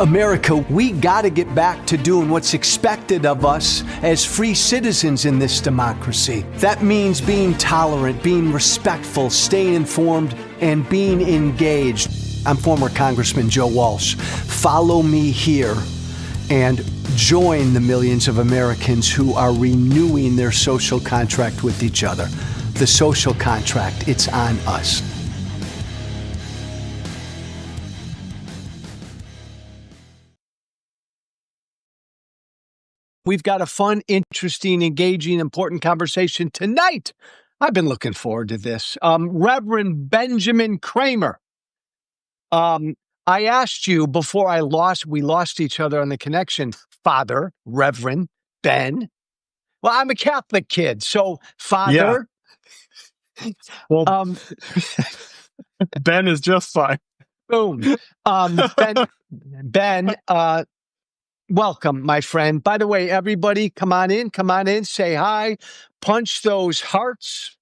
America, we got to get back to doing what's expected of us as free citizens in this democracy. That means being tolerant, being respectful, staying informed, and being engaged. I'm former Congressman Joe Walsh. Follow me here and join the millions of Americans who are renewing their social contract with each other. The social contract, it's on us. We've got a fun, interesting, engaging, important conversation tonight. I've been looking forward to this. Reverend Benjamin Cremer. I asked you before we lost each other on the connection, Father, Reverend, Ben. Well, I'm a Catholic kid, so Father. Yeah. Well, Ben is just fine. Boom. Ben, welcome, my friend. By the way, everybody, come on in, say hi, punch those hearts.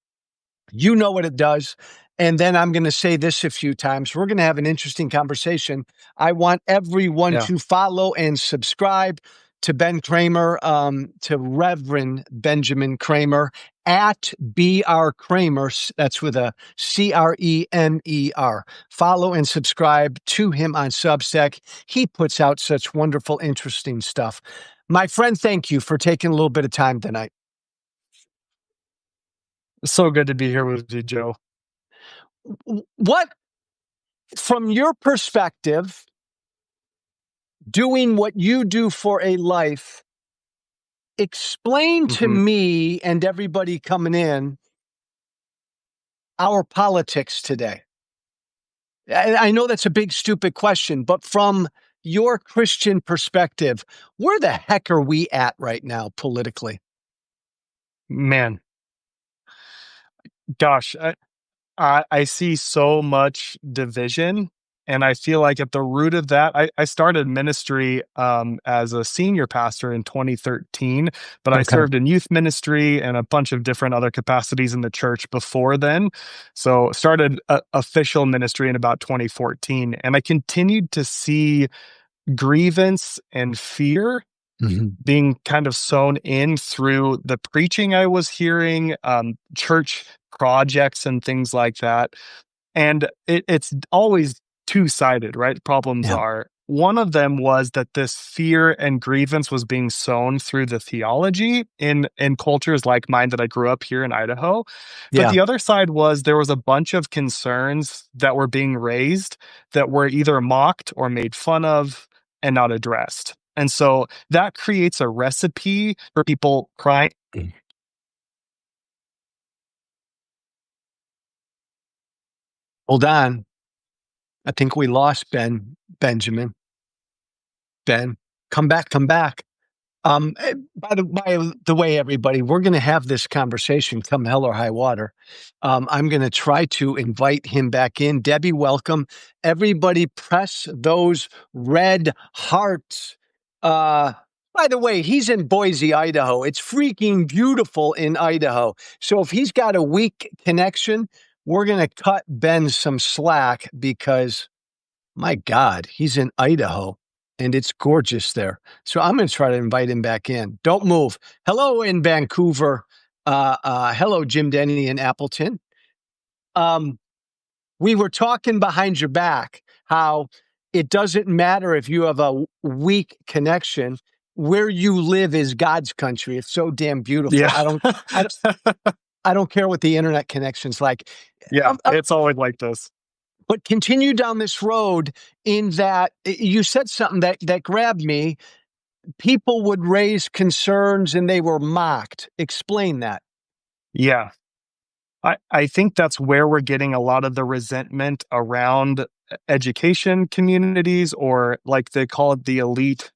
You know what it does. And then I'm going to say this a few times. We're going to have an interesting conversation. I want everyone to follow and subscribe to Ben Cremer, to Reverend Benjamin Cremer at BR Cremer. That's with a Cremer. Follow and subscribe to him on Substack. He puts out such wonderful, interesting stuff. My friend, thank you for taking a little bit of time tonight. So good to be here with you, Joe. What, from your perspective, doing what you do for a life, explain to me and everybody coming in our politics today. I know that's a big, stupid question, but from your Christian perspective, where the heck are we at right now politically? Man, gosh, I see so much division, and I feel like at the root of that, I started ministry as a senior pastor in 2013, but I served in youth ministry and a bunch of different other capacities in the church before then. So started official ministry in about 2014, and I continued to see grievance and fear being kind of sown in through the preaching I was hearing, church projects and things like that. And it's always two-sided, right? Problems are. One of them was that this fear and grievance was being sown through the theology in cultures like mine that I grew up here in Idaho. But the other side was there was a bunch of concerns that were being raised that were either mocked or made fun of and not addressed. And so that creates a recipe for people crying. Hold on. I think we lost Benjamin. Ben, come back. By the way, everybody, we're going to have this conversation come hell or high water. I'm going to try to invite him back in. Debbie, welcome. Everybody press those red hearts. By the way, he's in Boise, Idaho. It's freaking beautiful in Idaho. So if he's got a weak connection, we're going to cut Ben some slack because, my God, he's in Idaho and it's gorgeous there. So I'm going to try to invite him back in. Don't move. Hello in Vancouver. Hello, Jim Denny in Appleton. We were talking behind your back how it doesn't matter if you have a weak connection. Where you live is God's country. It's so damn beautiful. Yeah. I don't care what the internet connection's like. Yeah, it's always like this. But continue down this road in that you said something that grabbed me. People would raise concerns and they were mocked. Explain that. Yeah. I think that's where we're getting a lot of the resentment around education communities, or like they call it the elite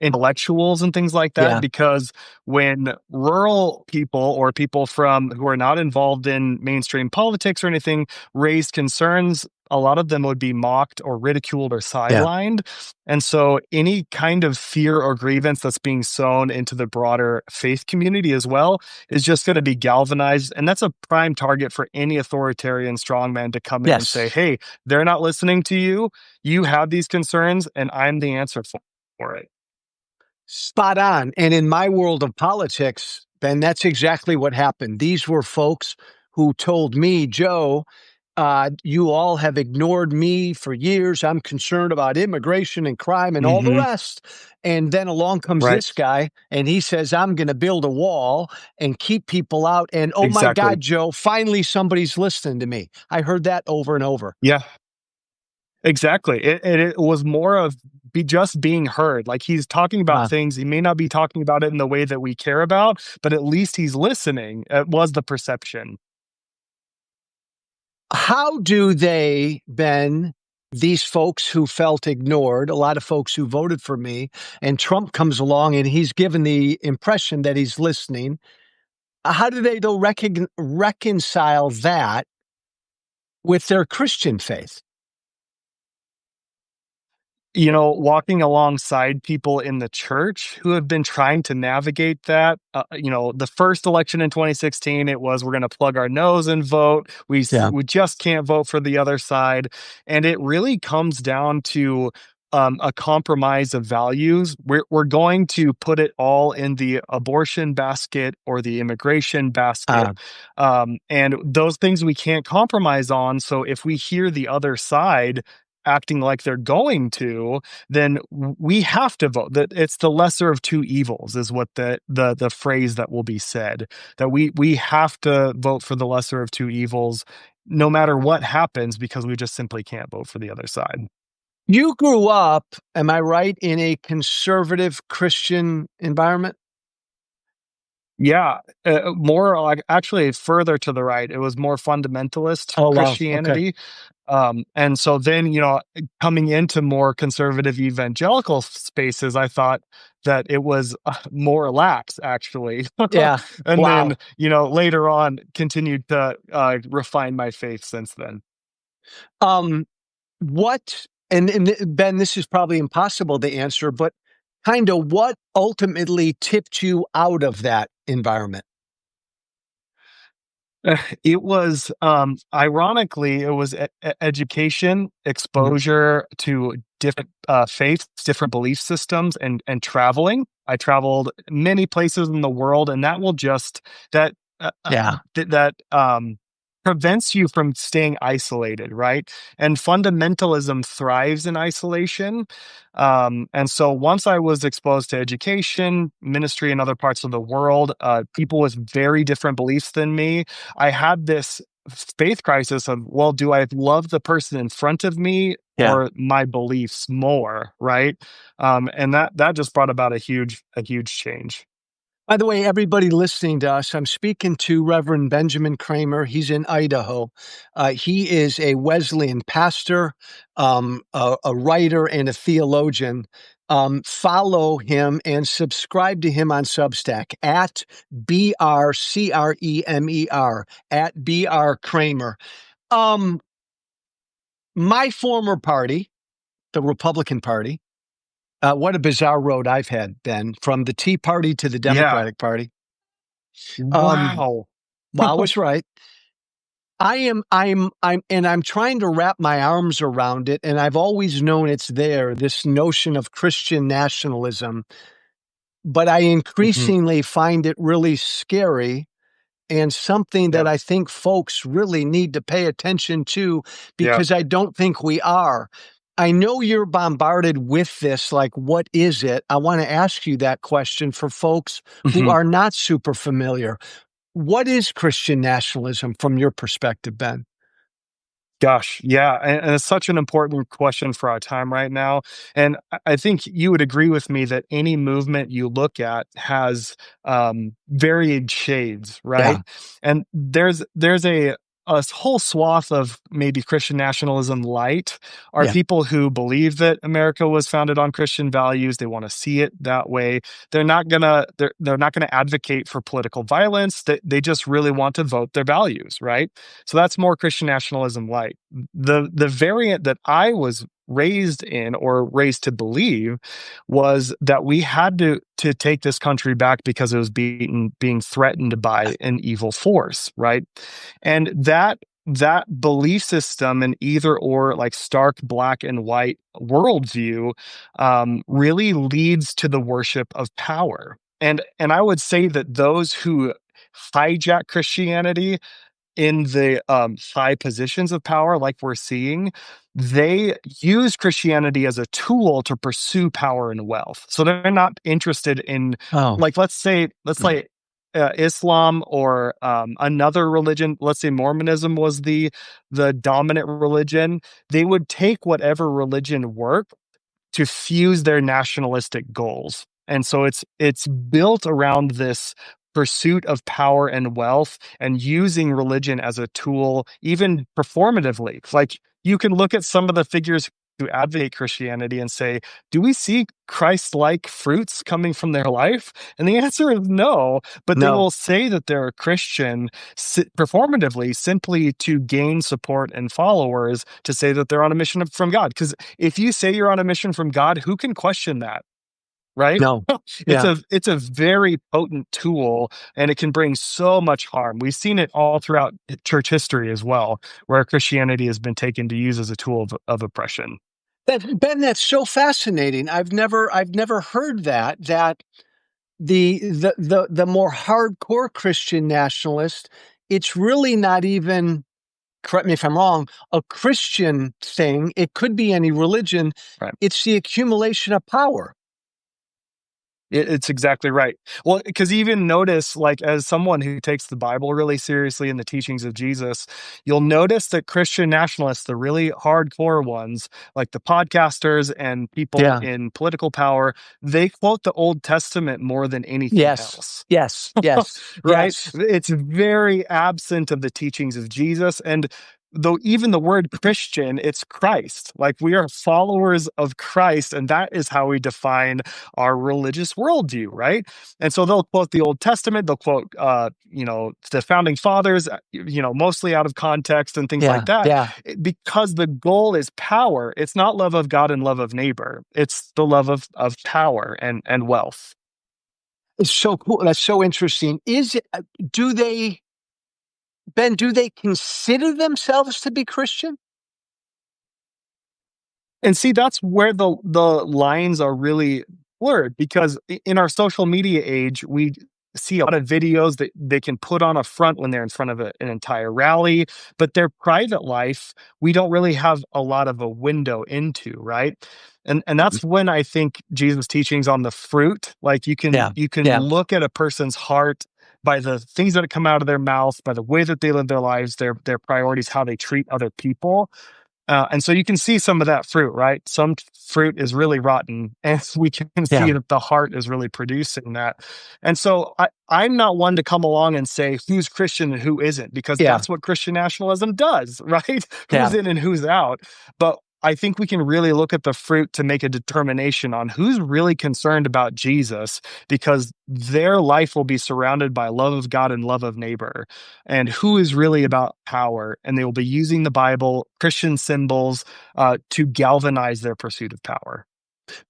intellectuals and things like that, because when rural people or people who are not involved in mainstream politics or anything raised concerns, a lot of them would be mocked or ridiculed or Yeah. sidelined. And so any kind of fear or grievance that's being sown into the broader faith community as well is just going to be galvanized. And that's a prime target for any authoritarian strongman to come in and say, Yes. hey, they're not listening to you. You have these concerns, and I'm the answer for it. Spot on. And in my world of politics, Ben, that's exactly what happened. These were folks who told me, Joe, you all have ignored me for years. I'm concerned about immigration and crime and all the Hmm. rest. And then along comes Right. this guy and he says, I'm going to build a wall and keep people out. And oh my Exactly. God, Joe, finally somebody's listening to me. I heard that over and over. Yeah. Exactly. It was more of just being heard. Like, he's talking about Uh, things. He may not be talking about it in the way that we care about, but at least he's listening. It was the perception. how do they, Ben, these folks who felt ignored, a lot of folks who voted for me, and Trump comes along and he's given the impression that he's listening. How do they though reconcile that with their Christian faith? Walking alongside people in the church who have been trying to navigate that. The first election in 2016, it was, we're going to plug our nose and vote. Yeah. We just can't vote for the other side. And it really comes down to a compromise of values. We're going to put it all in the abortion basket or the immigration basket. Uh, And those things we can't compromise on. So if we hear the other side acting like they're going to, then we have to vote. That it's the lesser of two evils is what the phrase that will be said. That we have to vote for the lesser of two evils, no matter what happens, because we just simply can't vote for the other side. you grew up, am I right, in a conservative Christian environment? Yeah, more like actually further to the right. It was more fundamentalist Oh, wow. Okay. Christianity. And so then, coming into more conservative evangelical spaces, I thought that it was more lax, actually. Yeah. And then, Wow. later on, continued to refine my faith since then. Um, what, and Ben, this is probably impossible to answer, but kind of what ultimately tipped you out of that environment? It was, ironically, it was education, Mhm. exposure to different faiths, different belief systems, and traveling. I traveled many places in the world, and that will just that Yeah. that prevents you from staying isolated, right? And fundamentalism thrives in isolation. And so once I was exposed to education, ministry in other parts of the world, people with very different beliefs than me, I had this faith crisis of, well, do I love the person in front of me Yeah. or my beliefs more, right? And that just brought about a huge change. By the way, everybody listening to us, I'm speaking to Reverend Benjamin Cremer. He's in Idaho. He is a Wesleyan pastor, a writer, and a theologian. Follow him and subscribe to him on Substack at BRCREMER, at BR Kramer. Um, my former party, the Republican Party, what a bizarre road I've had, Ben, from the Tea Party to the Yeah. Democratic Party. Um, Wow. well, I was right. I'm trying to wrap my arms around it, and I've always known it's there, this notion of Christian nationalism, but I Mhm. increasingly find it really scary and something that Yep. I think folks really need to pay attention to Yep. because I don't think we are. I know you're bombarded with this, like, what is it? I want to ask you that question for folks who Mhm. are not super familiar. What is Christian nationalism from your perspective, Ben? Gosh, yeah, and it's such an important question for our time right now, and I think you would agree with me that any movement you look at has, varied shades, Yeah. right? And there's a a whole swath of maybe Christian nationalism light are Yeah. people who believe that America was founded on Christian values. They want to see it that way. They're not gonna advocate for political violence. They just really want to vote their values, right? So that's more Christian nationalism light. The variant that I was raised in or raised to believe was that we had to take this country back because it was being threatened by an evil force, right? And that belief system, and either or, like stark black and white worldview, really leads to the worship of power. And I would say that those who hijack Christianity in the high positions of power, like we're seeing, they use Christianity as a tool to pursue power and wealth. So they're not interested in, Oh, like, let's say Islam or another religion. Let's say Mormonism was the dominant religion. They would take whatever religion worked to fuse their nationalistic goals. And so it's built around this pursuit of power and wealth, and using religion as a tool, even performatively. Like, you can look at some of the figures who advocate Christianity and say, do we see Christ-like fruits coming from their life? And the answer is no, but they no. will say that they're a Christian performatively, simply to gain support and followers, to say that they're on a mission from God. Because if you say you're on a mission from God, who can question that? Right? No. It's Yeah. a very potent tool, and it can bring so much harm. We've seen it all throughout church history as well, where Christianity has been taken to use as a tool of oppression. Ben, that's so fascinating. I've never heard that the more hardcore Christian nationalist, it's really not even, correct me if I'm wrong, a Christian thing. It could be any religion. Right. It's the accumulation of power. It's exactly right. Well, because even notice, like, as someone who takes the Bible really seriously and the teachings of Jesus, you'll notice that Christian nationalists, the really hardcore ones, like the podcasters and people Yeah. in political power, they quote the Old Testament more than anything Yes. else. Yes. Yes. Right? Yes. It's very absent of the teachings of Jesus. And though even the word Christian, it's Christ. Like, we are followers of Christ, and that is how we define our religious worldview, right? And so they'll quote the Old Testament, they'll quote, the founding fathers, mostly out of context and things like Yeah. that, Yeah. because the goal is power. It's not love of God and love of neighbor. It's the love of power and wealth. It's so cool. That's so interesting. Is it, do they, Ben, do they consider themselves to be Christian? And see, that's where the lines are really blurred, because in our social media age, we see a lot of videos that they can put on a front when they're in front of an entire rally, but their private life, we don't really have a lot of a window into, right? And that's when I think Jesus' teachings on the fruit, like, Yeah. you can Yeah. look at a person's heart by the things that come out of their mouth, by the way that they live their lives, their priorities, how they treat other people. And so you can see some of that fruit, right? Some fruit is really rotten, and we can see Yeah. that the heart is really producing that. And so I'm not one to come along and say who's Christian and who isn't, because Yeah. that's what Christian nationalism does, right? Who's Yeah. in and who's out. But I think we can really look at the fruit to make a determination on who's really concerned about Jesus, because their life will be surrounded by love of God and love of neighbor, and who is really about power. And they will be using the Bible, Christian symbols, to galvanize their pursuit of power.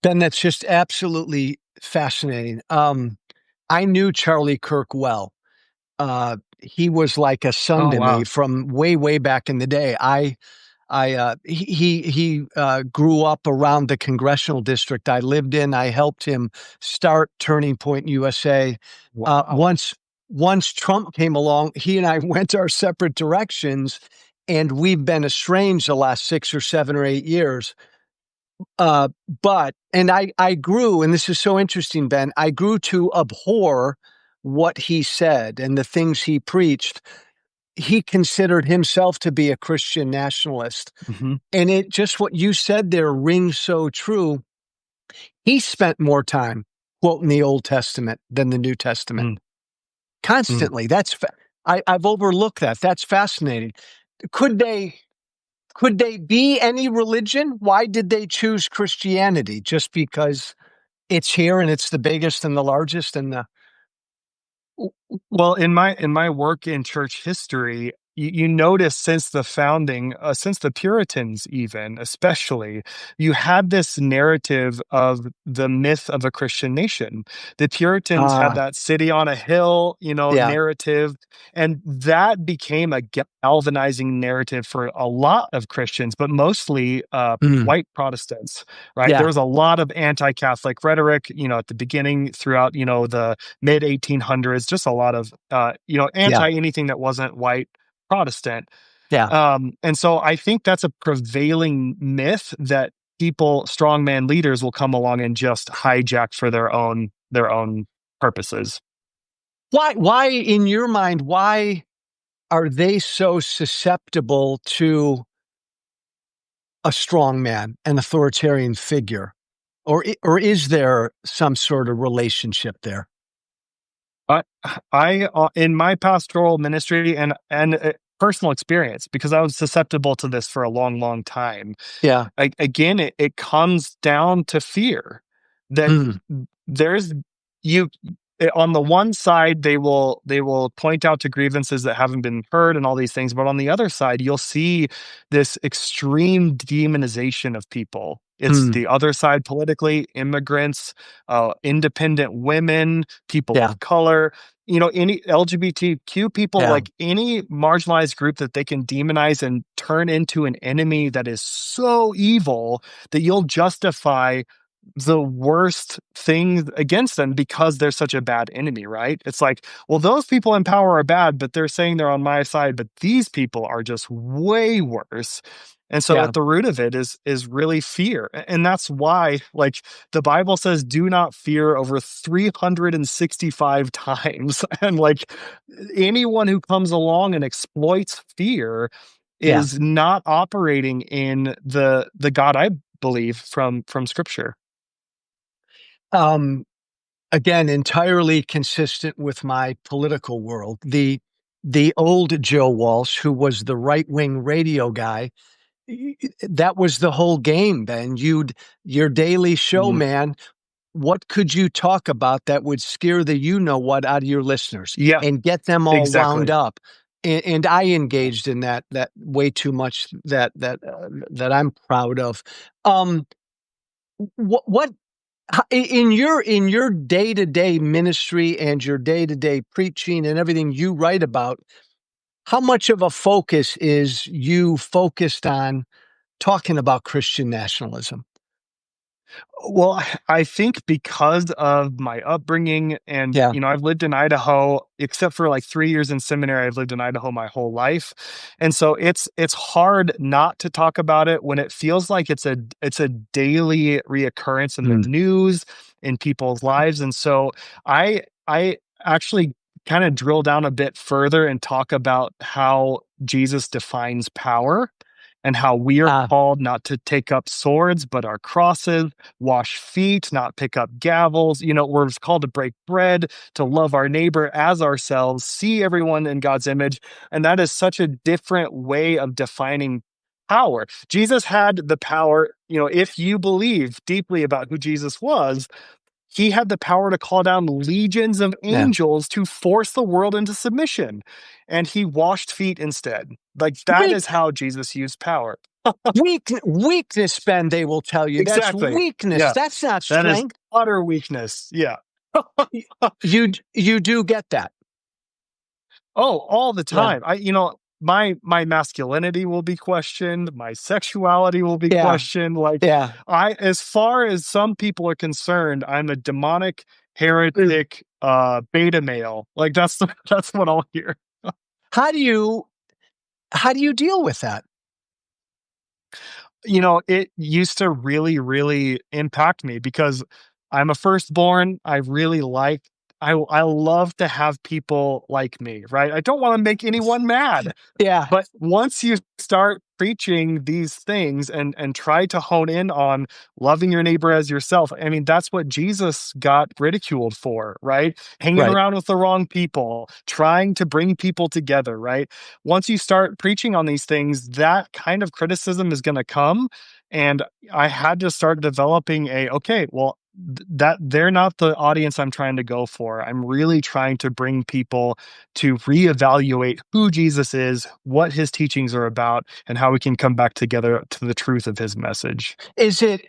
Ben, that's just absolutely fascinating. I knew Charlie Kirk well. He was like a son Oh, to me wow. from way, way back in the day. He grew up around the congressional district I lived in. I helped him start Turning Point USA. Wow. Once Trump came along, he and I went our separate directions, and we've been estranged the last 6 or 7 or 8 years. I grew, and this is so interesting, Ben, I grew to abhor what he said and the things he preached. He considered himself to be a Christian nationalist. Mhm. And it just, what you said there rings so true. He spent more time quoting the Old Testament than the New Testament Mm, mm. constantly. I've overlooked that. That's fascinating. Could they could they be any religion? Why did they choose Christianity? Just because it's here and it's the biggest and the largest and the Well, in my work in church history, you notice since the founding, since the Puritans, even especially, you had this narrative of the myth of a Christian nation. The Puritans had ah that city on a hill, yeah narrative, and that became a galvanizing narrative for a lot of Christians, but mostly mm, white Protestants. Right? There yeah was a lot of anti-Catholic rhetoric, at the beginning, throughout, the mid 1800s, just a lot of yeah anti anything that wasn't white Protestant. yeah And so I think that's a prevailing myth that people, strongman leaders, will come along and just hijack for their own purposes. why in your mind why are they so susceptible to a strong man, an authoritarian figure? Or is there some sort of relationship there? I in my pastoral ministry and personal experience, because I was susceptible to this for a long, long time. Yeah. Again, it comes down to fear that Mm, there's you on the one side they will point out to grievances that haven't been heard and all these things, but on the other side you'll see this extreme demonization of people. It's mm, the other side politically: immigrants, independent women, people yeah, of color, any LGBTQ people, yeah, like any marginalized group that they can demonize and turn into an enemy that is so evil that you'll justify the worst thing against them because they're such a bad enemy, right? It's like, well, those people in power are bad, but they're saying they're on my side, but these people are just way worse. And so yeah, at the root of it is really fear. And that's why, like, the Bible says do not fear over 365 times. And like, anyone who comes along and exploits fear yeah. is not operating in the God I believe from scripture. Um, Again, entirely consistent with my political world. The old Joe Walsh, who was the right wing radio guy, that was the whole game. Ben, your daily show, Mhm. man. What could you talk about that would scare the you know what out of your listeners Yeah, and get them all wound exactly. up? And I engaged in that way too much that I'm proud of. Um, what in your day-to-day ministry and your day-to-day preaching and everything you write about, how much of a focus is you focused on talking about Christian nationalism? Well, I think because of my upbringing and, Yeah. I've lived in Idaho, except for like 3 years in seminary, I've lived in Idaho my whole life. And so it's hard not to talk about it when it feels like it's a daily reoccurrence in the Mm. news, in people's lives. And so I actually kind of drill down a bit further and talk about how Jesus defines power and how we are Ah, called not to take up swords, but our crosses, wash feet, not pick up gavels. We're called to break bread, to love our neighbor as ourselves, see everyone in God's image. And that is such a different way of defining power. Jesus had the power, if you believe deeply about who Jesus was, he had the power to call down legions of yeah. angels to force the world into submission. And he washed feet instead. Like, that Weak is how Jesus used power. weakness, Ben, they will tell you. That's Exactly. weakness. Yeah. That's not That is strength. utter weakness. Yeah. You do get that. Oh, all the Yeah. time. My masculinity will be questioned, my sexuality will be Yeah. questioned. Like, Yeah. as far as some people are concerned, I'm a demonic Mm. heretic beta male. Like, that's what I'll hear. How do you how do you deal with that? It used to really, really impact me because I'm a firstborn. I really like I love to have people like me, right? I don't want to make anyone mad. Yeah. But once you start preaching these things and try to hone in on loving your neighbor as yourself, I mean, that's what Jesus got ridiculed for, right? Hanging Right. around with the wrong people, trying to bring people together, right? Once you start preaching on these things, that kind of criticism is going to come. And I had to start developing okay, well, that they're not the audience I'm trying to go for. I'm really trying to bring people to reevaluate who Jesus is, what his teachings are about, and how we can come back together to the truth of his message. Is it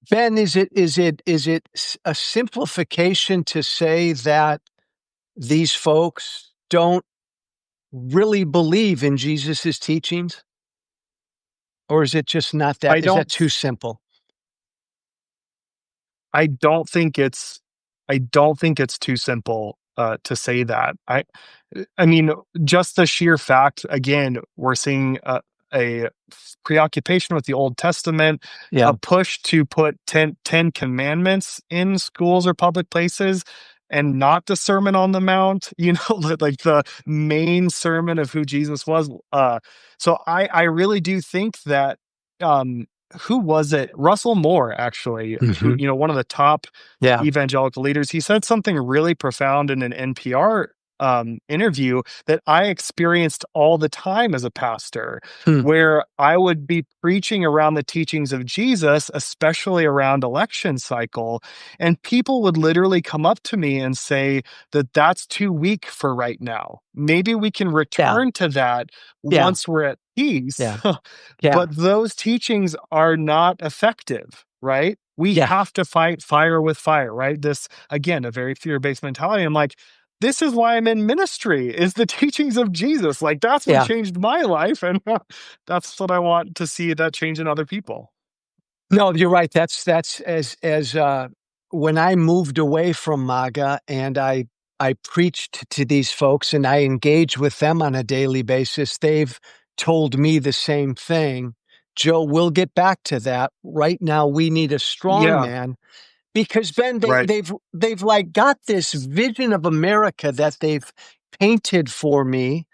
Ben, a simplification to say that these folks don't really believe in Jesus's teachings? Or is it just not that I is that don't too simple? I don't think it's I don't think it's too simple to say that. I mean, just the sheer fact, again, we're seeing a preoccupation with the Old Testament, Yeah. a push to put Ten Commandments in schools or public places, and not the Sermon on the Mount, like the main sermon of who Jesus was. So I really do think that um, who was it? Russell Moore, actually, who, Mhm. one of the top Yeah. evangelical leaders. He said something really profound in an NPR interview that I experienced all the time as a pastor, Hmm. where I would be preaching around the teachings of Jesus, especially around election cycle, and people would literally come up to me and say that that's too weak for right now. Maybe we can Yeah. return to that Yeah. once we're at peace. Yeah. Yeah. But those teachings are not effective, right? We Yeah. have to fight fire with fire, right? This, again, a very fear-based mentality. I'm like, this is why I'm in ministry, is the teachings of Jesus. Like, that's what Yeah. changed my life. And that's what I want to see that change in other people. No, you're right. That's when I moved away from MAGA and I preached to these folks and I engage with them on a daily basis, they've told me the same thing. Joe, we'll get back to that. Right now, we need a strong Yeah, man because Ben, right. they've like got this vision of America that they've painted for me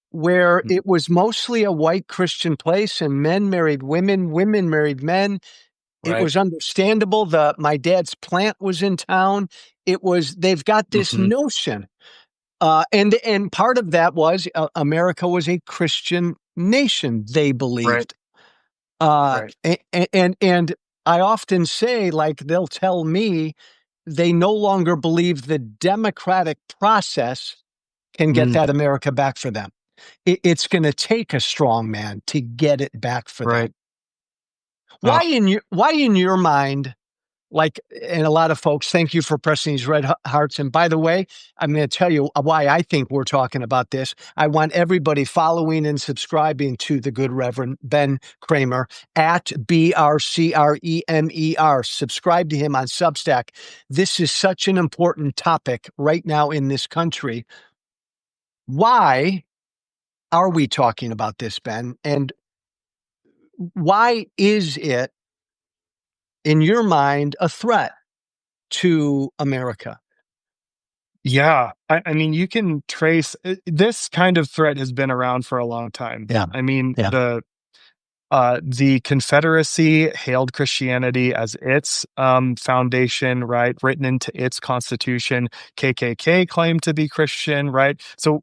where Mm, it was mostly a white Christian place and men married women, women married men. It right. was understandable. My dad's plant was in town. They've got this Hmm. notion. And part of that was America was a Christian nation, they Right, believed. right. And I often say, like, they'll tell me they no longer believe the democratic process can get Mm, that America back for them. It's going to take a strong man to get it back for them. right. Oh, Why in your mind, like, and a lot of folks, thank you for pressing these red hearts. And by the way, I'm going to tell you why I think we're talking about this. I want everybody following and subscribing to the good Reverend Ben Cremer at BRCREMER. Subscribe to him on Substack. This is such an important topic right now in this country. Why are we talking about this, Ben? And why is it, in your mind, a threat to America? yeah. I mean, you can trace this kind of threat has been around for a long time. Yeah. I mean, Yeah. the Confederacy hailed Christianity as its foundation, right? Written into its constitution. KKK claimed to be Christian, right? So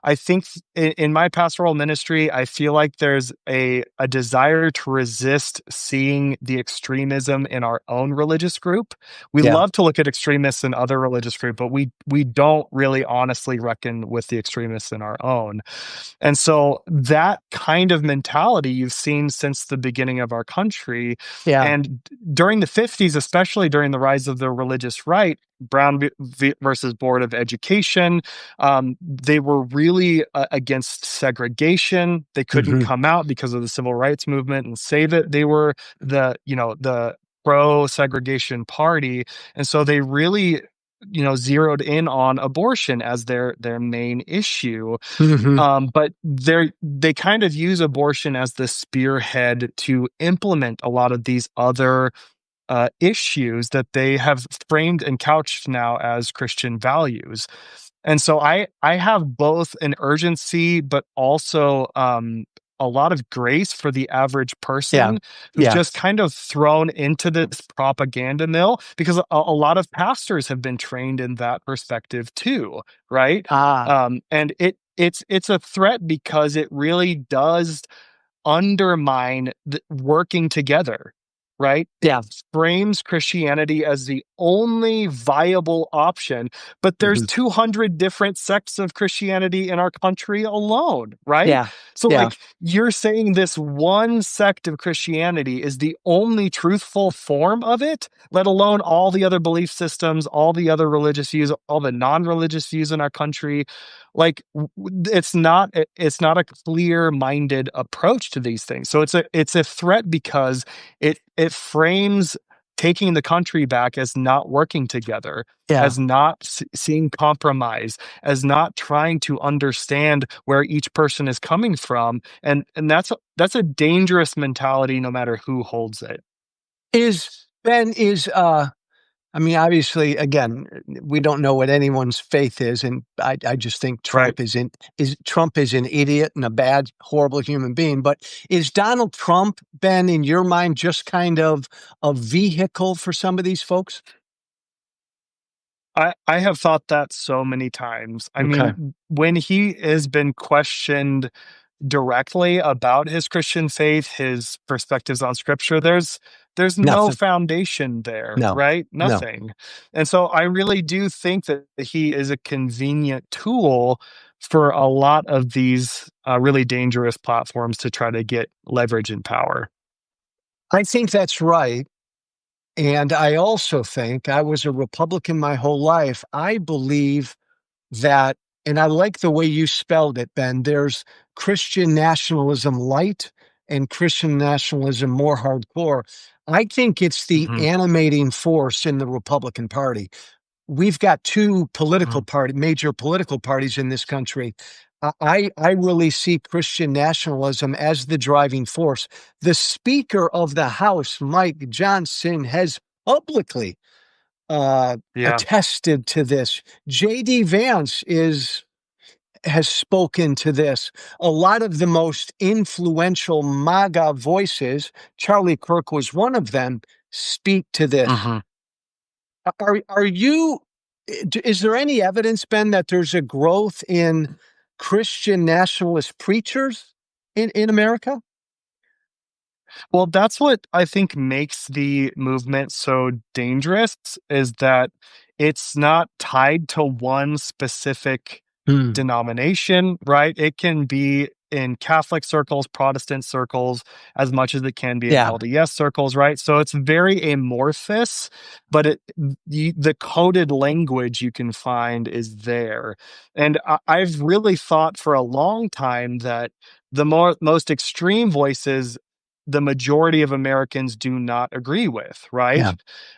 I think in my pastoral ministry, I feel like there's a desire to resist seeing the extremism in our own religious group. We Yeah. love to look at extremists in other religious groups, but we don't really honestly reckon with the extremists in our own. And so that kind of mentality you've seen since the beginning of our country. Yeah. And during the 50s, especially during the rise of the religious right, versus Board of Education, they were really against segregation. They couldn't Mhm. come out because of the civil rights movement and say that they were the pro segregation party. And so they really zeroed in on abortion as their main issue. Mhm. But they kind of use abortion as the spearhead to implement a lot of these other issues that they have framed and couched now as Christian values. And so I have both an urgency, but also a lot of grace for the average Yeah. person who's Yeah. just kind of thrown into this propaganda mill, because a lot of pastors have been trained in that perspective too, right? Ah, And it's a threat because it really does undermine the working together, right? It yeah. frames Christianity as the only viable option, but there's Mhm. 200 different sects of Christianity in our country alone, right? Yeah. So, Yeah. like, you're saying this one sect of Christianity is the only truthful form of it, let alone all the other belief systems, all the other religious views, all the non-religious views in our country. Like, it's not a clear-minded approach to these things. So it's a threat because it frames taking the country back as not working together, Yeah. as not seeing compromise, as not trying to understand where each person is coming from, and that's a dangerous mentality no matter who holds it. Is Ben is I mean, obviously, again, we don't know what anyone's faith is, and I just think Right. Trump is an idiot and a bad, horrible human being. But is Donald Trump, Ben, in your mind, just kind of a vehicle for some of these folks? I have thought that so many times. I Okay, mean, when he has been questioned directly about his Christian faith, his perspectives on scripture, there's no nothing. foundation there, No, right? no. Nothing. And so I really do think that he is a convenient tool for a lot of these really dangerous platforms to try to get leverage and power. I think that's right. And I also think I was a Republican my whole life. I believe that, and I like the way you spelled it, Ben. There's Christian nationalism light and Christian nationalism more hardcore. I think it's the Hmm. animating force in the Republican Party. We've got major political parties in this country. I really see Christian nationalism as the driving force. The Speaker of the House, Mike Johnson, has publicly Yeah. attested to this. JD Vance has spoken to this. A lot of the most influential MAGA voices, Charlie Kirk was one of them, speak to this. Hmm. Are you is there any evidence, Ben, that there's a growth in Christian nationalist preachers in America? Well, that's what I think makes the movement so dangerous, is that it's not tied to one specific Hmm. denomination, right? It can be in Catholic circles, Protestant circles, as much as it can be in Yeah, LDS circles, right? So it's very amorphous, but the coded language you can find is there. And I've really thought for a long time that the most extreme voices, the majority of Americans do not agree with, right? yeah,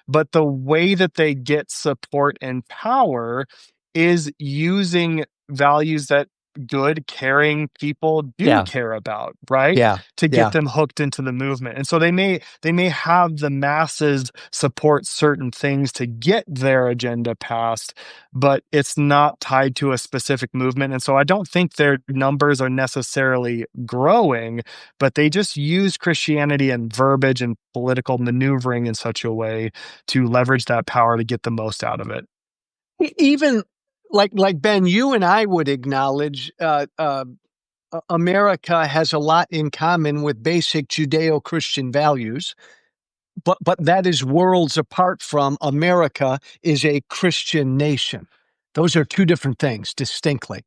But the way that they get support and power is using values that good, caring people do yeah, care about, right? yeah, To get yeah. them hooked into the movement. And so they may have the masses support certain things to get their agenda passed, but it's not tied to a specific movement. And so I don't think their numbers are necessarily growing, but they just use Christianity and verbiage and political maneuvering in such a way to leverage that power to get the most out of it. Even like Ben, you and I would acknowledge America has a lot in common with basic Judeo-Christian values, but that is worlds apart from America is a Christian nation. Those are two different things, distinctly.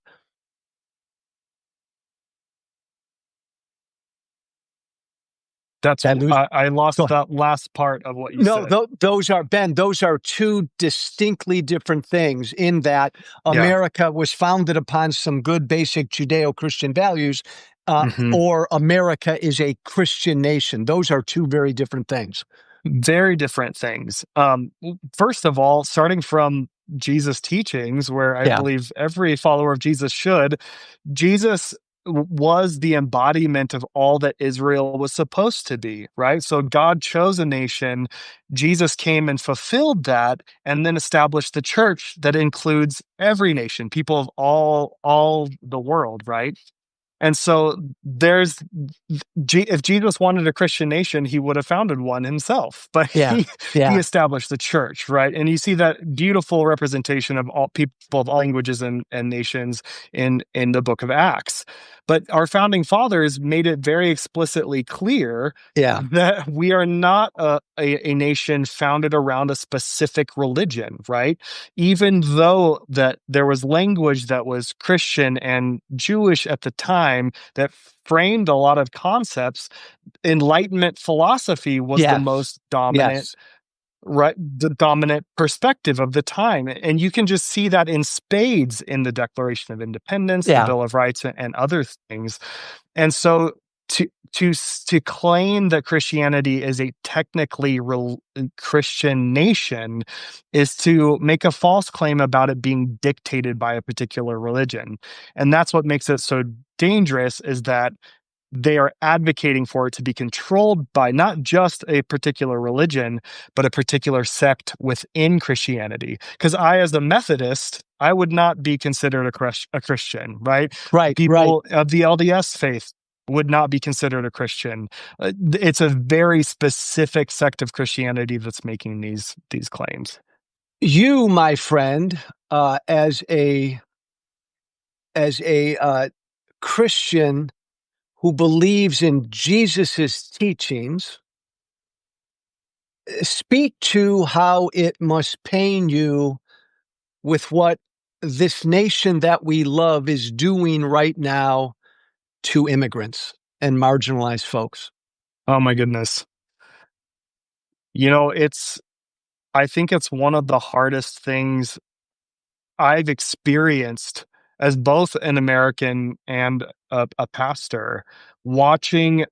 That's That lose I lost Go that last part of what you No, said. those are Ben, those are two distinctly different things in that Yeah. America was founded upon some good basic Judeo-Christian values, Mhm. or America is a Christian nation. Those are two very different things. Very different things. First of all, starting from Jesus' teachings, where I Yeah, believe every follower of Jesus should, Jesus was the embodiment of all that Israel was supposed to be, right? So God chose a nation, Jesus came and fulfilled that, and then established the church that includes every nation, people of all the world, right? And so there's if Jesus wanted a Christian nation, he would have founded one himself. But Yeah. he Yeah. established the church, right? And you see that beautiful representation of all people of all languages and nations in the book of Acts. But our founding fathers made it very explicitly clear Yeah. that we are not a nation founded around a specific religion, right? Even though that there was language that was Christian and Jewish at the time that framed a lot of concepts, Enlightenment philosophy was the Yes. most dominant, Yes. right, the dominant perspective of the time. And you can just see that in spades in the Declaration of Independence, the Yeah. Bill of Rights, and other things. And so to claim that Christianity is a technically Christian nation is to make a false claim about it being dictated by a particular religion. And that's what makes it so dangerous, is that they are advocating for it to be controlled by not just a particular religion, but a particular sect within Christianity. Because I, as a Methodist, I would not be considered a Christian, right? Right. Right. People of the LDS faith would not be considered a Christian. It's a very specific sect of Christianity that's making these claims. You, my friend, as a Christian who believes in Jesus's teachings, speak to how it must pain you with what this nation that we love is doing right now to immigrants and marginalized folks. Oh my goodness. You know, I think it's one of the hardest things I've experienced as both an American and a pastor, watching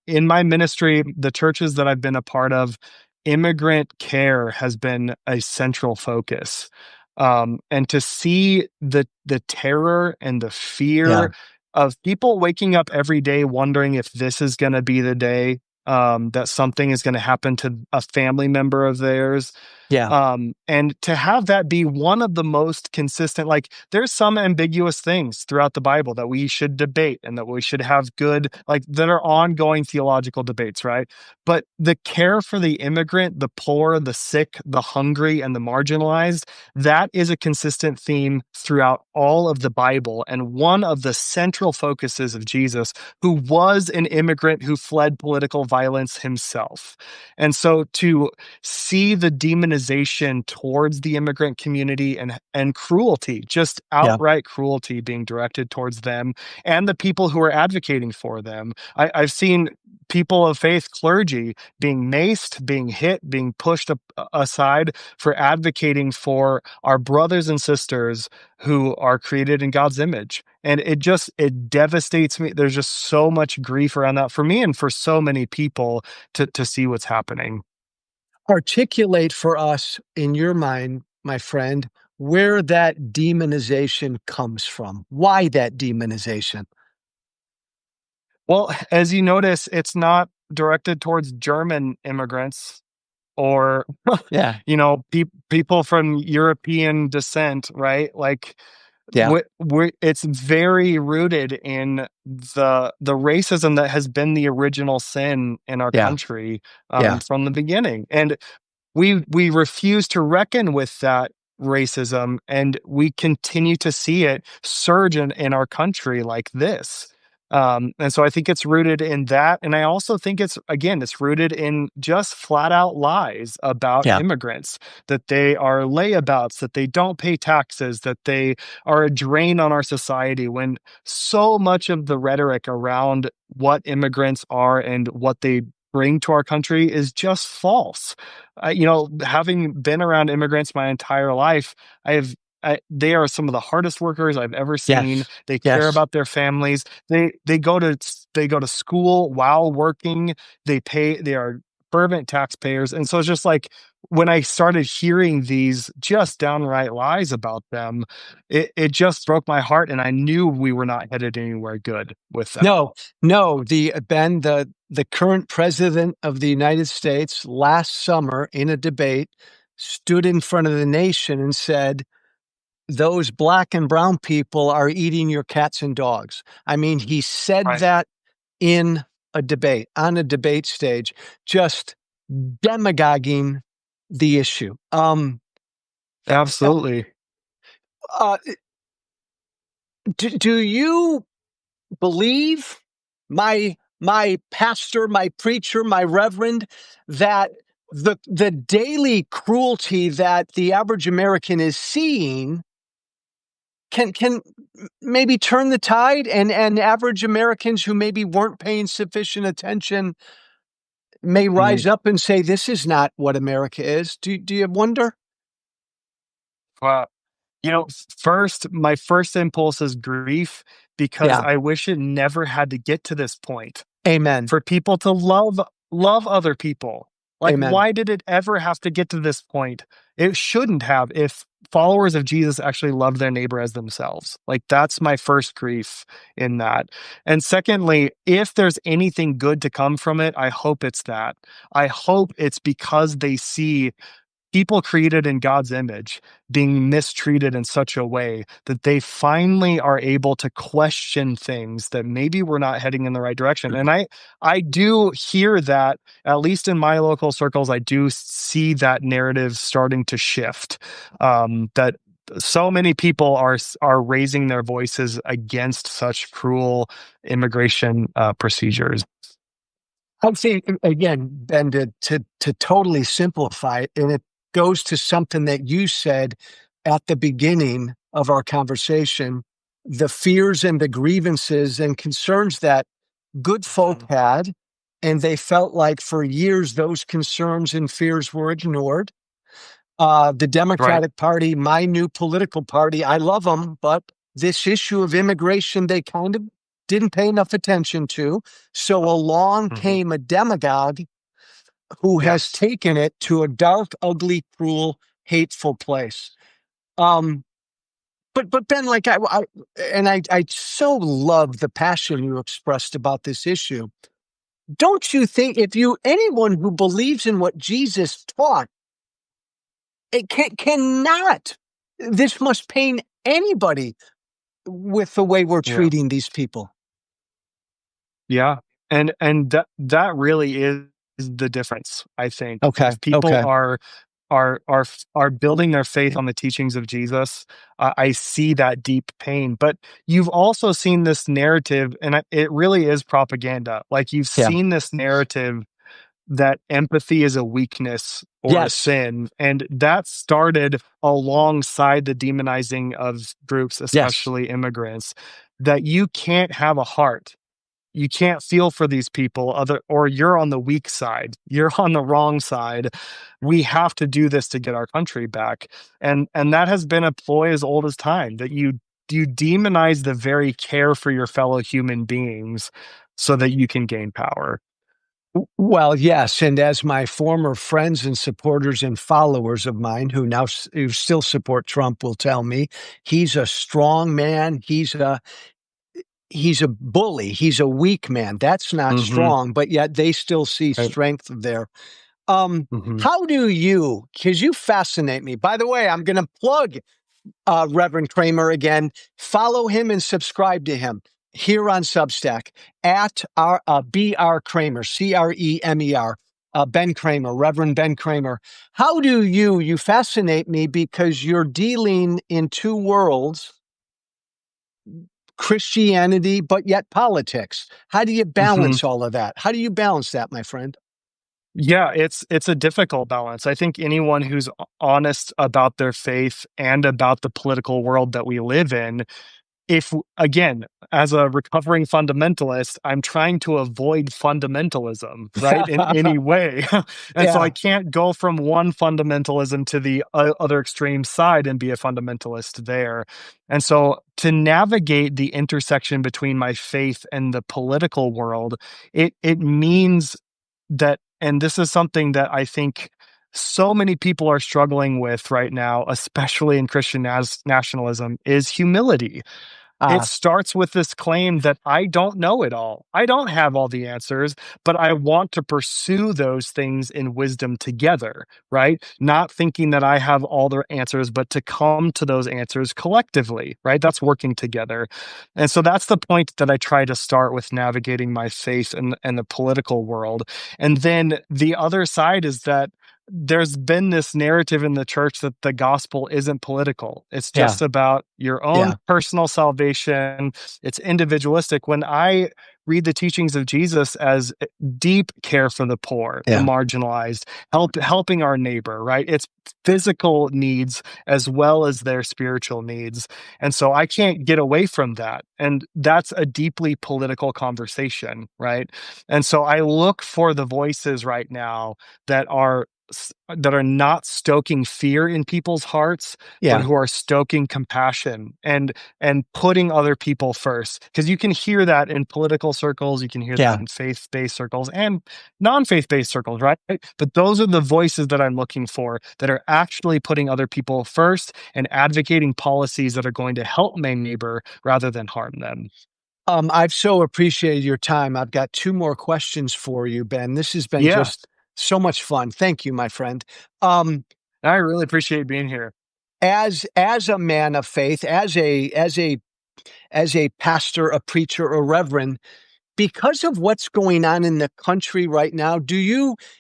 in my ministry, the churches that I've been a part of, immigrant care has been a central focus. And to see the terror and the Yeah. fear of people waking up every day wondering if this is going to be the day that something is going to happen to a family member of theirs, Yeah. and to have that be one of the most consistent, like there's some ambiguous things throughout the Bible that we should debate and that we should have good, like that are ongoing theological debates, right? But the care for the immigrant, the poor, the sick, the hungry, and the marginalized, that is a consistent theme throughout all of the Bible. And one of the central focuses of Jesus, who was an immigrant who fled political violence himself. And so to see the demonization towards the immigrant community and cruelty, just Yeah. outright cruelty being directed towards them and the people who are advocating for them. I've seen people of faith, clergy, being maced, being hit, being pushed aside for advocating for our brothers and sisters who are created in God's image. And it devastates me. There's just so much grief around that for me and for so many people to see what's happening. Articulate for us, in your mind, my friend, where that demonization comes from. Why that demonization? Well, as you notice, it's not directed towards German immigrants or, Yeah. people from European descent, right? Like, Yeah. it's very rooted in the racism that has been the original sin in our Yeah. country, Yeah. from the beginning. And we refuse to reckon with that racism, and we continue to see it surge in our country like this. And so I think it's rooted in that, and I also think it's rooted in just flat out lies about Yeah. immigrants, that they are layabouts, that they don't pay taxes, that they are a drain on our society, when so much of the rhetoric around what immigrants are and what they bring to our country is just false. Having been around immigrants my entire life, they are some of the hardest workers I've ever seen. Yes. They care Yes. about their families. They go to school while working. They are fervent taxpayers. And so it's just like when I started hearing these just downright lies about them, it just broke my heart. And I knew we were not headed anywhere good with that. No, no. The current president of the United States last summer in a debate stood in front of the nation and said, "Those black and brown people are eating your cats and dogs." I mean, he said Right. that in a debate, on a debate stage, just demagoguing the issue. Absolutely. Uh, do you believe my pastor, my preacher, my reverend, that the daily cruelty that the average American is seeing can maybe turn the tide, and average Americans who maybe weren't paying sufficient attention may Mhm. rise up and say, "This is not what America is." Do you wonder? Wow. First, my first impulse is grief because Yeah. I wish it never had to get to this point Amen. for people to love other people. Like, Amen. why did it ever have to get to this point? It shouldn't have if followers of Jesus actually love their neighbor as themselves. Like, that's my first grief in that. And secondly, if there's anything good to come from it, I hope it's that. I hope it's because they see people created in God's image being mistreated in such a way that they finally are able to question things that maybe we're not heading in the right direction. And I do hear that, at least in my local circles, I do see that narrative starting to shift. That so many people are raising their voices against such cruel immigration procedures. I think again, Ben, to totally simplify it, and it goes to something that you said at the beginning of our conversation, the fears and the grievances and concerns that good folk Mhm. had, and they felt like for years those concerns and fears were ignored. The Right. Democratic Party, my new political party, I love them, but this issue of immigration, they kind of didn't pay enough attention to. So along Hmm. came a demagogue who has Yes. taken it to a dark, ugly, cruel, hateful place. Um, but Ben, like I so love the passion you expressed about this issue. Don't you think if you anyone who believes in what Jesus taught, it cannot. This must pain anybody with the way we're Yeah. treating these people. Yeah, and that really is the difference, I think. Okay, If people okay, are building their faith on the teachings of Jesus, I see that deep pain. But you've also seen this narrative, and it really is propaganda. Like you've yeah, seen this narrative that empathy is a weakness or a yes, sin, and that started alongside the demonizing of groups, yes, especially immigrants. That you can't have a heart, you can't feel for these people other, or you're on the weak side, you're on the wrong side. We have to do this to get our country back. And that has been a ploy as old as time, that you demonize the very care for your fellow human beings so that you can gain power. Well, yes, and as my former friends and supporters and followers of mine who who still support Trump will tell me, he's a strong man. He's a bully. He's a weak man. That's not Hmm. strong, but yet they still see Right. strength there. Um, Hmm. how do you? Because you fascinate me. By the way, I'm going to plug Reverend Cremer again. Follow him and subscribe to him here on Substack at BR Cremer, Cremer, Ben Cremer, Reverend Ben Cremer. How do you fascinate me because you're dealing in two worlds, Christianity, but yet politics. How do you Hmm. balance all of that? How do you balance that, my friend? Yeah, it's a difficult balance. I think anyone who's honest about their faith and about the political world that we live in, if again, as a recovering fundamentalist, I'm trying to avoid fundamentalism, right, in any way. And so I Yeah. can't go from one fundamentalism to the other extreme side and be a fundamentalist there. And so to navigate the intersection between my faith and the political world, it means that and this is something that I think so many people are struggling with right now, especially in Christian nationalism, is humility. It Ah, starts with this claim that I don't know it all. I don't have all the answers, but I want to pursue those things in wisdom together, right? Not thinking that I have all the answers, but to come to those answers collectively, right? That's working together. And so that's the point that I try to start with navigating my faith and the political world. And then the other side is that there's been this narrative in the church that the gospel isn't political. It's yeah, just about your own yeah, personal salvation. It's individualistic. When I read the teachings of Jesus as deep care for the poor, the yeah. marginalized, helping our neighbor, right? It's physical needs as well as their spiritual needs. And so I can't get away from that. And that's a deeply political conversation, right? And so I look for the voices right now that are that are not stoking fear in people's hearts, but Yeah, who are stoking compassion and putting other people first. Because you can hear that in political circles, you can hear that yeah. in faith-based circles and non-faith-based circles, right? But those are the voices that I'm looking for that are actually putting other people first and advocating policies that are going to help my neighbor rather than harm them. I've so appreciated your time. I've got two more questions for you, Ben. This has been Yeah, just so much fun. Thank you, my friend. Um, I really appreciate being here. as a man of faith, as a pastor, a preacher, a reverend, because of what's going on in the country right now,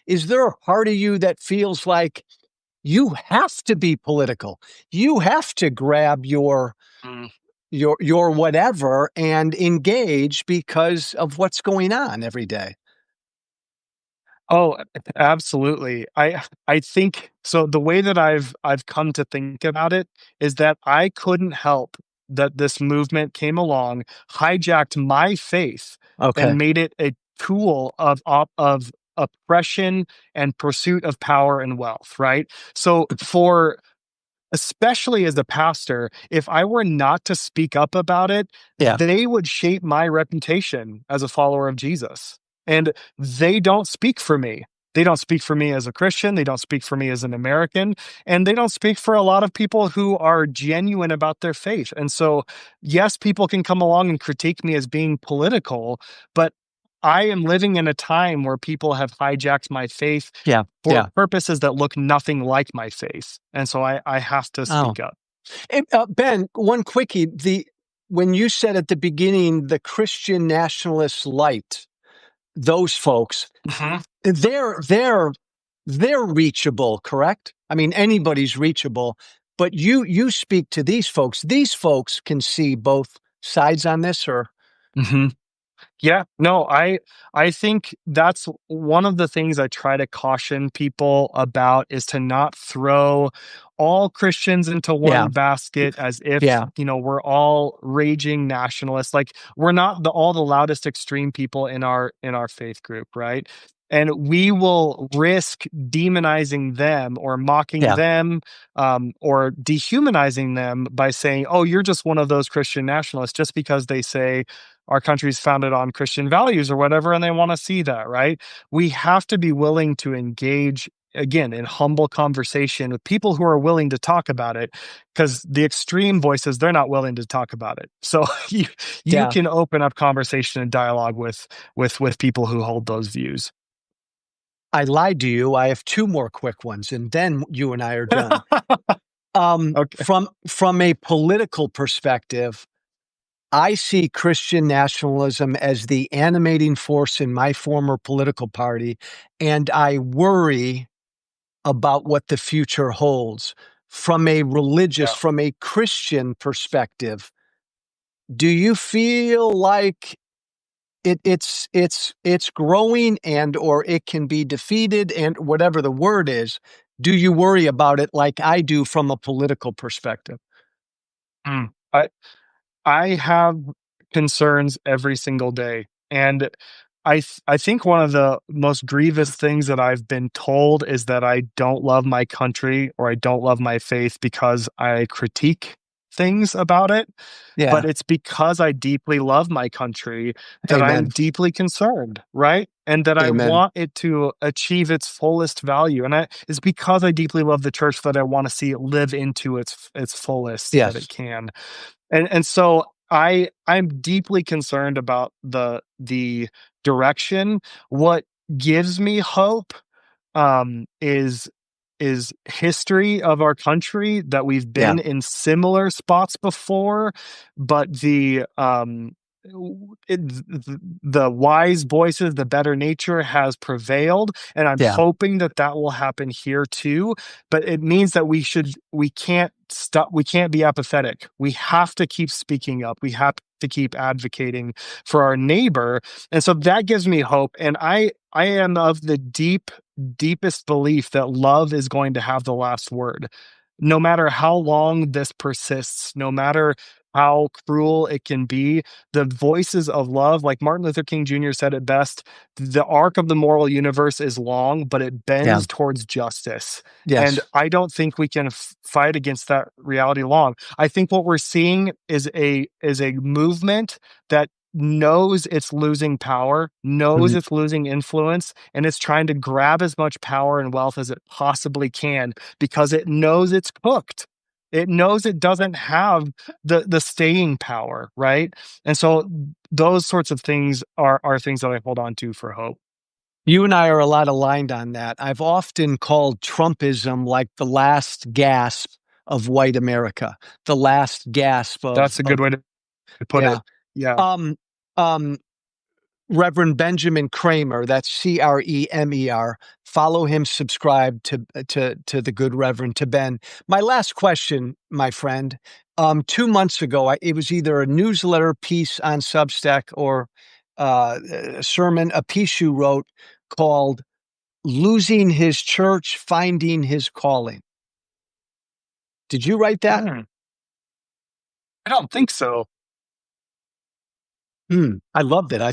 is there a part of you that feels like you have to be political? You have to grab your whatever and engage because of what's going on every day. Oh, absolutely. I think so the way that I've come to think about it is that I couldn't help that this movement came along, hijacked my faith, Okay. and made it a tool of oppression and pursuit of power and wealth, right? So for especially as a pastor, if I were not to speak up about it, Yeah. they would shape my reputation as a follower of Jesus. And they don't speak for me. They don't speak for me as a Christian. They don't speak for me as an American. And they don't speak for a lot of people who are genuine about their faith. And so, yes, people can come along and critique me as being political, but I am living in a time where people have hijacked my faith Yeah. for Yeah. purposes that look nothing like my faith, and so I have to Oh. speak up. Ben, one quickie. When you said at the beginning, the Christian nationalist light, those folks, Mhm. they're they're they're reachable, correct? I mean, anybody's reachable, but you speak to these folks. These folks can see both sides on this, or Mhm. Yeah, no, I think that's one of the things I try to caution people about is to not throw all Christians into yeah, one basket as if, yeah, we're all raging nationalists. Like we're not all the loudest extreme people in our faith group, right? And we will risk demonizing them or mocking yeah, them or dehumanizing them by saying, "Oh, you're just one of those Christian nationalists," just because they say our country's founded on Christian values or whatever, and they want to see that, right? We have to be willing to engage again in humble conversation with people who are willing to talk about it because the extreme voices they're not willing to talk about it. So you yeah. can open up conversation and dialogue with people who hold those views. I lied to you. I have two more quick ones, and then you and I are done. Okay. From a political perspective, I see Christian nationalism as the animating force in my former political party, and I worry about what the future holds. Yeah. From a Christian perspective, do you feel like it's growing and or it can be defeated and whatever the word is? Do you worry about it like I do from a political perspective? Mm. I have concerns every single day, and I think one of the most grievous things that I've been told is that I don't love my country or I don't love my faith because I critique. things about it, Yeah. but it's because I deeply love my country that I'm Amen. deeply concerned, right? And that I Amen. want it to achieve its fullest value. And it's because I deeply love the church that I want to see it live into its fullest that it Yes. can. And so I'm deeply concerned about the direction. What gives me hope is history of our country, that we've Yeah. been in similar spots before, but the wise voices, the better nature has prevailed, and I'm Yeah. hoping that that will happen here too. But it means that we can't stop, we can't be apathetic. We have to keep speaking up. We have to keep advocating for our neighbor, and so that gives me hope. And I am of the deepest belief that love is going to have the last word. No matter how long this persists, no matter how cruel it can be, the voices of love, like Martin Luther King Jr. said it best, the arc of the moral universe is long, but it Yeah. bends towards justice. And Yes. I don't think we can fight against that reality long. I think what we're seeing is a movement that knows it's losing power, knows Mhm. it's losing influence, and it's trying to grab as much power and wealth as it possibly can because it knows it's cooked. It knows it doesn't have the staying power, right? And so those sorts of things are things that I hold on to for hope. You and I are a lot aligned on that. I've often called Trumpism like the last gasp of white America, the last gasp That's a good way to put yeah. it. Yeah. Um, um, Reverend Benjamin Cremer, that's Cremer. Follow him, subscribe to the good Reverend, to Ben. My last question, my friend. 2 months ago, it was either a newsletter piece on Substack or a sermon, a piece you wrote called "Losing His Church, Finding His Calling." Did you write that? Hmm. I don't think so. I loved it. I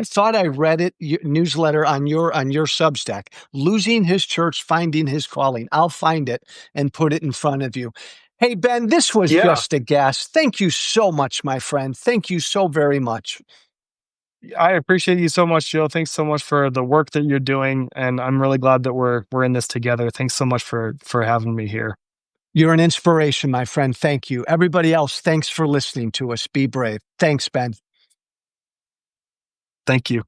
thought I read it newsletter on your Substack. Losing his church, finding his calling. I'll find it and put it in front of you. Hey Ben, this was Yeah. just a gas. Thank you so much, my friend. Thank you so very much. I appreciate you so much, Joe. Thanks so much for the work that you're doing, and I'm really glad that we're in this together. Thanks so much for having me here. You're an inspiration, my friend. Thank you. Everybody else, thanks for listening to us. Be brave. Thanks, Ben. Thank you.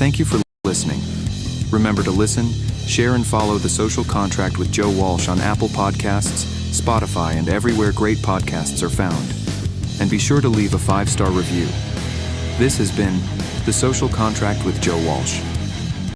Thank you for listening. Remember to listen, share, and follow The Social Contract with Joe Walsh on Apple Podcasts, Spotify, and everywhere great podcasts are found. And be sure to leave a 5-star review. This has been The Social Contract with Joe Walsh.